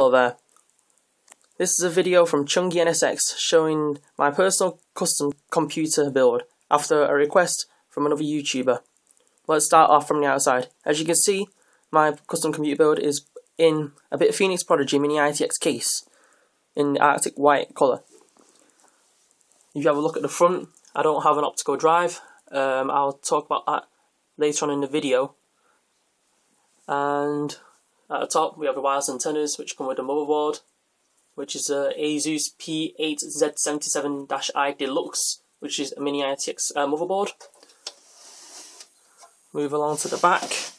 Hello there. This is a video from Chungy NSX showing my personal custom computer build after a request from another YouTuber. Let's start off from the outside. As you can see, my custom computer build is in a Bitfenix Prodigy mini ITX case in Arctic white colour. If you have a look at the front, I don't have an optical drive. I'll talk about that later on in the video. And at the top we have the wireless antennas which come with the motherboard, which is a Asus P8Z77-I Deluxe, which is a mini ITX motherboard. Move along to the back.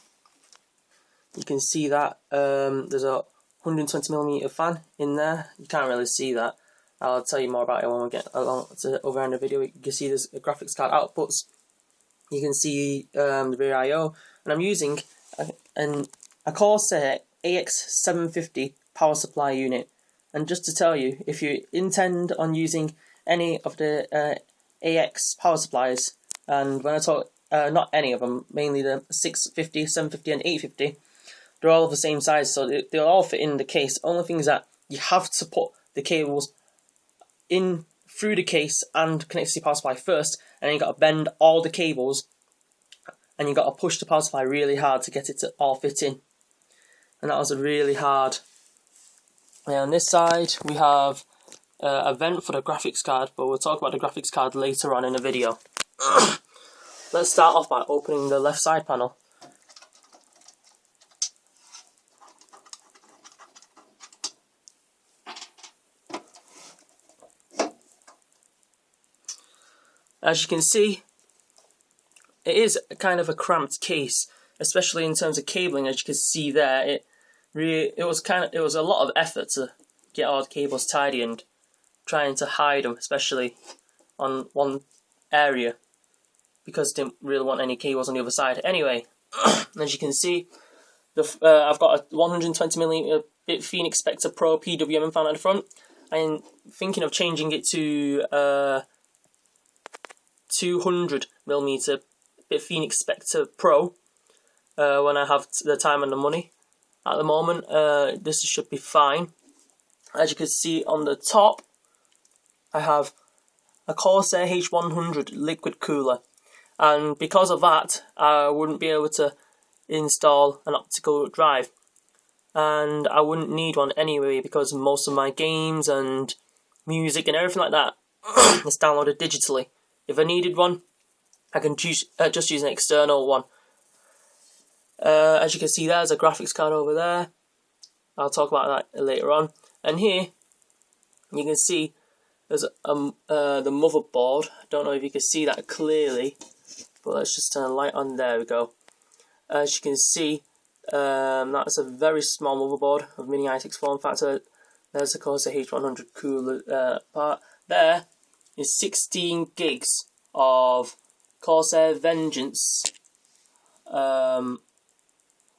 You can see that there's a 120mm fan in there. You can't really see that. I'll tell you more about it when we get along to over in the video. You can see there's graphics card outputs. You can see the rear I/O, and I'm using a Corsair AX750 power supply unit. And just to tell you, if you intend on using any of the AX power supplies, and when I talk not any of them, mainly the 650, 750 and 850, they're all of the same size, so they'll all fit in the case. Only thing is that you have to put the cables in through the case and connect to your power supply first, and then you got to bend all the cables and you got to push the power supply really hard to get it to all fit in. And that was really hard. And on this side we have a vent for the graphics card, but we'll talk about the graphics card later on in the video. Let's start off by opening the left side panel. As you can see, it is kind of a cramped case, especially in terms of cabling. As you can see there, it was a lot of effort to get all the cables tidy and trying to hide them, especially on one area, because I didn't really want any cables on the other side. Anyway, as you can see, I've got a 120mm Bitfenix Spectre Pro PWM fan at the front. I'm thinking of changing it to 200mm Bitfenix Spectre Pro when I have the time and the money. At the moment, this should be fine. As you can see on the top, I have a Corsair H100 liquid cooler, and because of that, I wouldn't be able to install an optical drive, and I wouldn't need one anyway because most of my games and music and everything like that is downloaded digitally. If I needed one, I can just use an external one. As you can see, there's a graphics card over there. I'll talk about that later on. And here, you can see there's the motherboard. I don't know if you can see that clearly, but let's just turn the light on. There we go. As you can see, that's a very small motherboard of mini ITX form factor. There's the Corsair H100 cooler part. There is 16 gigs of Corsair Vengeance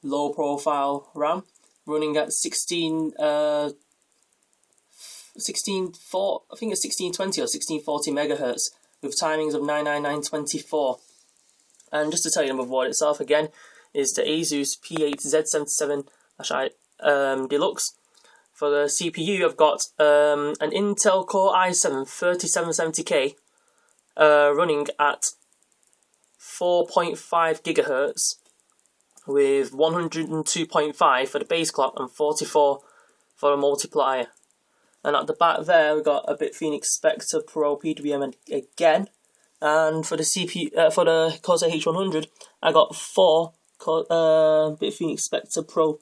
low profile RAM, running at 1640, I think it's 1620 or 1640 megahertz with timings of 99924. And just to tell you, the motherboard itself again is the Asus P8Z77-I Deluxe. For the CPU, I've got an Intel Core i7-3770K running at 4.5 gigahertz with 102.5 for the base clock and 44 for the multiplier. And at the back there we've got a Bitfenix Spectre Pro PWM again. And for the CPU, for the Corsair H100, I got 4 Bitfenix Spectre Pro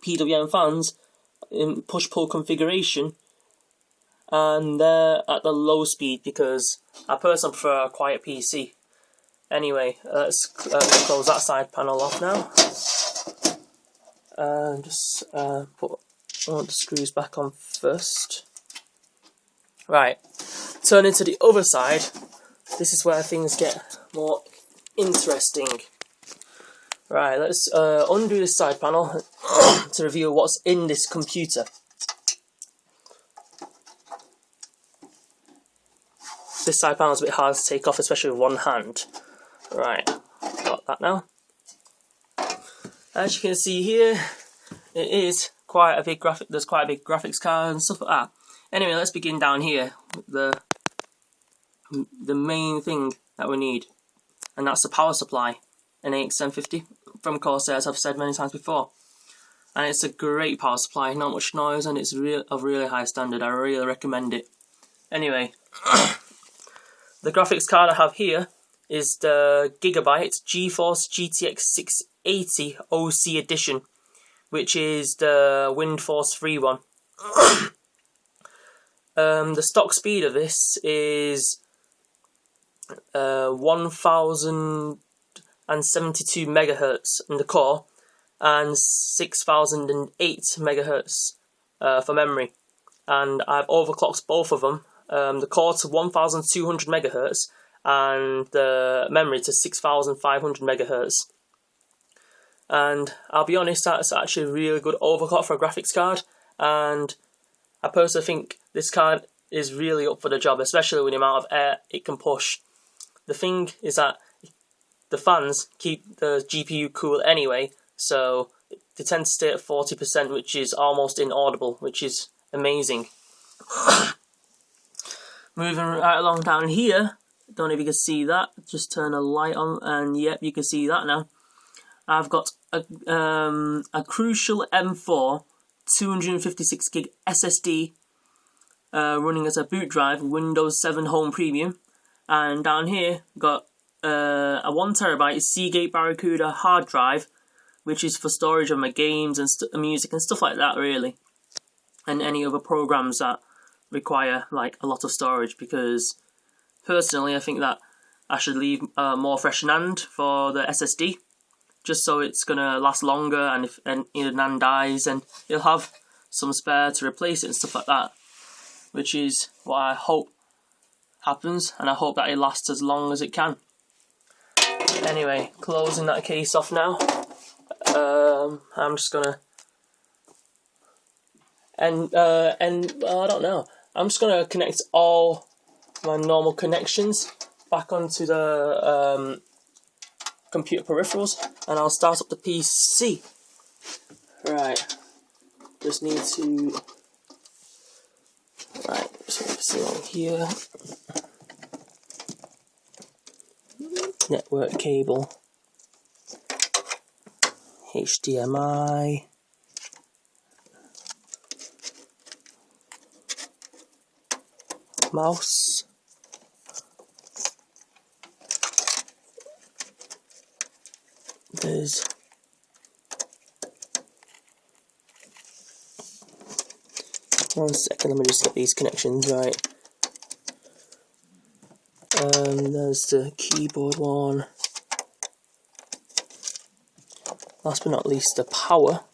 PWM fans in push-pull configuration, and they're at the low speed because I personally prefer a quiet PC. Anyway, let's close that side panel off now. Just put all the screws back on first. Right, turning to the other side, this is where things get more interesting. Right, let's undo this side panel to reveal what's in this computer. This side panel is a bit hard to take off, especially with one hand. Right, got that now. As you can see here, it is quite a big graphics card and stuff like that. Anyway, let's begin down here. The main thing that we need, and that's the power supply, an AX750 from Corsair, as I've said many times before. And it's a great power supply, not much noise, and it's of really high standard. I really recommend it. Anyway, the graphics card I have here is the Gigabyte GeForce GTX 680 OC edition, which is the WindForce free one. The stock speed of this is 1072 megahertz in the core and 6008 megahertz for memory, and I've overclocked both of them, the core to 1200 megahertz and the memory to 6500 megahertz. And I'll be honest, that's actually a really good overclock for a graphics card, and I personally think this card is really up for the job, especially with the amount of air it can push. The thing is that the fans keep the GPU cool anyway, so they tend to stay at 40%, which is almost inaudible, which is amazing. Moving right along down here, don't know if you can see that, just turn a light on and yep, you can see that now. I've got a Crucial M4 256 gig SSD running as a boot drive, Windows 7 Home Premium, and down here got a 1TB Seagate Barracuda hard drive, which is for storage of my games and music and stuff like that, really, and any other programs that require like a lot of storage, because personally I think that I should leave more fresh NAND for the SSD, just so it's gonna last longer, and if either NAND dies, and you'll have some spare to replace it and stuff like that, which is what I hope happens, and I hope that it lasts as long as it can. Anyway, closing that case off now. I'm just gonna I don't know. I'm just gonna connect all my normal connections back onto the computer peripherals, and I'll start up the PC. Right, just need to. Right, so it's along here. Network cable. HDMI. Mouse. There's one second, let me just get these connections right. There's the keyboard one. Last but not least, the power.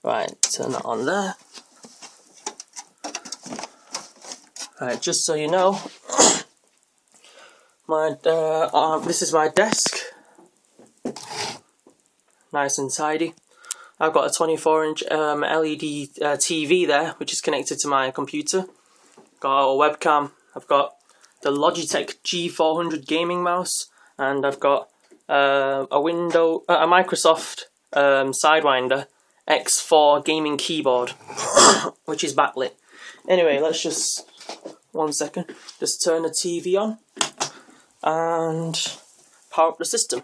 Right, turn that on there. Right, just so you know, this is my desk. Nice and tidy. I've got a 24-inch LED TV there, which is connected to my computer. Got a webcam. I've got the Logitech G400 gaming mouse, and I've got a Microsoft Sidewinder X4 gaming keyboard, which is backlit. Anyway, let's just, one second, just turn the TV on and power up the system.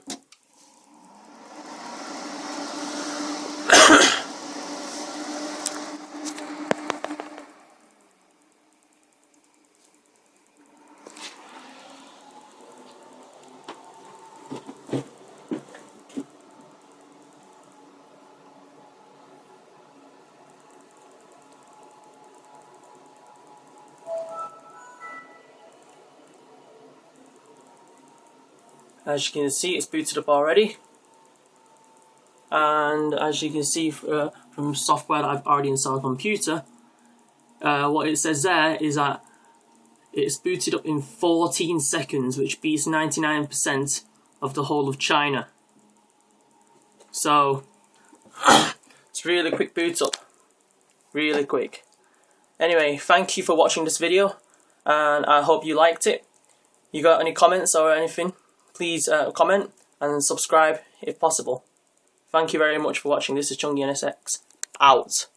As you can see, it's booted up already, and as you can see from software that I've already installed on the computer, what it says there is that it's booted up in 14 seconds, which beats 99% of the whole of China. So it's really quick boot up, really quick. Anyway, thank you for watching this video, and I hope you liked it. You got any comments or anything, please comment and subscribe if possible. Thank you very much for watching. This is Chungy NSX. out.